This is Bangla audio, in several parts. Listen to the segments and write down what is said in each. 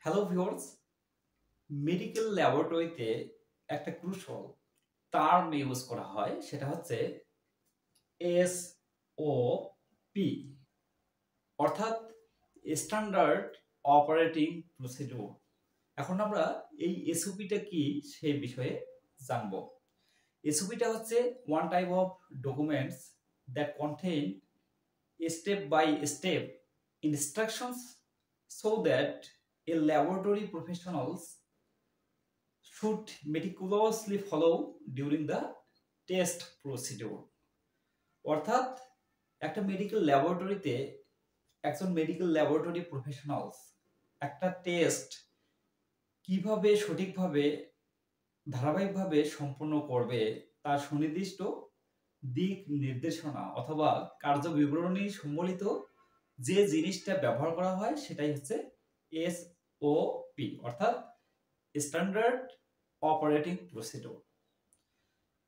হ্যালো ভিউয়ার্স, মেডিকেল ল্যাবরেটরিতে একটা ক্রুশাল টার্ম ইউজ করা হয়, সেটা হচ্ছে এসওপি, অর্থাৎ স্ট্যান্ডার্ড অপারেটিং প্রসিডিউর। এখন আমরা এই এসওপিটা কি সেই বিষয়ে জানব। এসওপিটা হচ্ছে one type of documents that contain step by step instructions so that a laboratory professionals should meticulously follow during the test procedure। অর্থাৎ একটা মেডিকেল ল্যাবরেটরিতে একজন মেডিকেল ল্যাবরেটরি প্রফেশনালস একটা টেস্ট কিভাবে সঠিকভাবে ধারাবাহিকভাবে সম্পন্ন করবে তার সুনির্দিষ্ট দিক নির্দেশনা অথবা কার্য বিবরণী সম্বলিত যে জিনিসটা ব্যবহার করা হয় সেটাই হচ্ছে এসওপি, অর্থাৎ স্ট্যান্ডার্ড অপারেটিং প্রসিডিউর।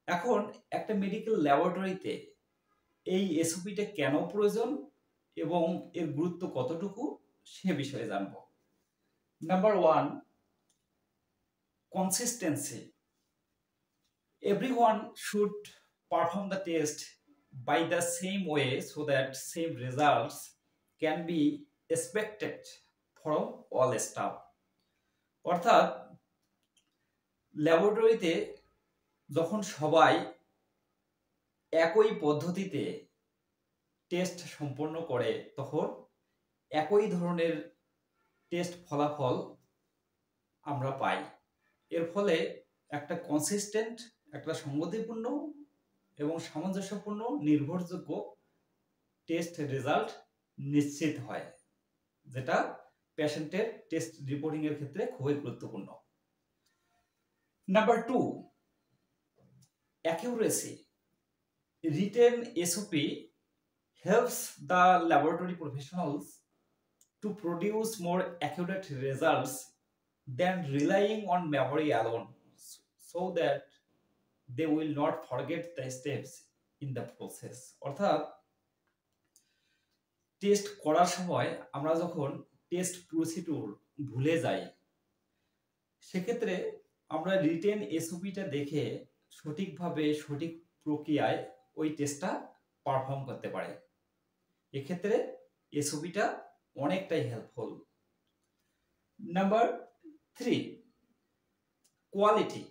এখন একটা মেডিকেল ল্যাবরেটরিতে এই এসওপিটা কেন প্রয়োজন এবং এর গুরুত্ব কতটুকু সে বিষয়ে জানব। Number 1, consistency. Everyone should perform the test by the same way so that same results can be expected from all staff। অর্থাৎ ল্যাবরেটরিতে যখন সবাই একই পদ্ধতিতে টেস্ট সম্পন্ন করে তখন একই ধরনের টেস্ট ফলাফল আমরা পাই। এর ফলে একটা কনসিস্টেন্ট, একটা সংগতিপূর্ণ এবং সামঞ্জস্যপূর্ণ নির্ভরযোগ্য টেস্ট রেজাল্ট নিশ্চিত হয়, যেটা পেশেন্টের টেস্ট রিপোর্টিং এর ক্ষেত্রে খুবই গুরুত্বপূর্ণ। Number 2, accuracy. Written SOP helps the laboratory professionals to produce more accurate results than relying on memory alone, so that they will not forget the steps in the process। অর্থাৎ টেস্ট করার সময় আমরা যখন টেস্ট প্রসিডিউর ভুলে যাই, সেক্ষেত্রে আমরা রিটেন এসওপিটা দেখে সঠিকভাবে সঠিক প্রক্রিয়ায় ওই টেস্টটা পারফর্ম করতে পারে। এক্ষেত্রে এসওপিটা অনেকটাই helpful. Number 3, quality.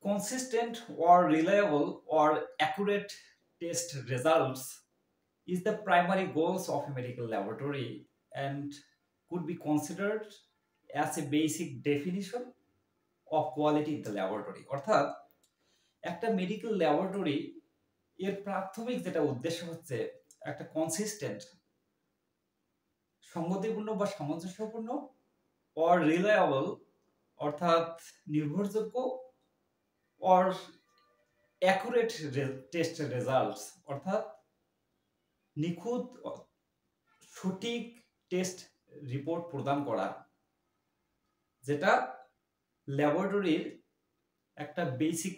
Consistent or reliable or accurate test results is the primary goals of a medical laboratory and could be considered as a basic definition of quality in the laboratory। অর্থাৎ একটা মেডিকেল ল্যাবরেটরি এর প্রাথমিক যেটা উদ্দেশ্য হচ্ছে একটা কনসিস্টেন্ট, সংগতিপূর্ণ বা সামঞ্জস্যপূর্ণ, or reliable অর্থাৎ নির্ভরযোগ্য, or accurate test results অর্থাৎ নিখুঁত সঠিক টেস্ট রিপোর্ট প্রদান করা, যেটা ল্যাবরেটরির একটা বেসিক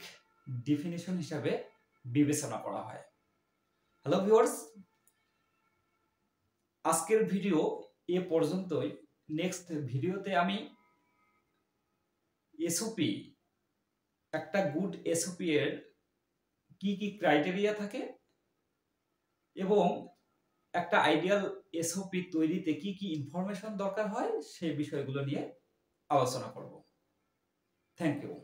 ডেফিনিশন হিসাবে বিবেচনা করা হয়। হ্যালো ভিউয়ার্স, আজকের ভিডিও এ পর্যন্তই। নেক্সট ভিডিওতে আমি এসওপি, একটা গুড এসওপি এর কি কি ক্রাইটেরিয়া থাকে এবং একটা আইডিয়াল এসওপি তৈরিতে কি কি ইনফরমেশন দরকার হয় সেই বিষয়গুলো নিয়ে আলোচনা করব। Thank you.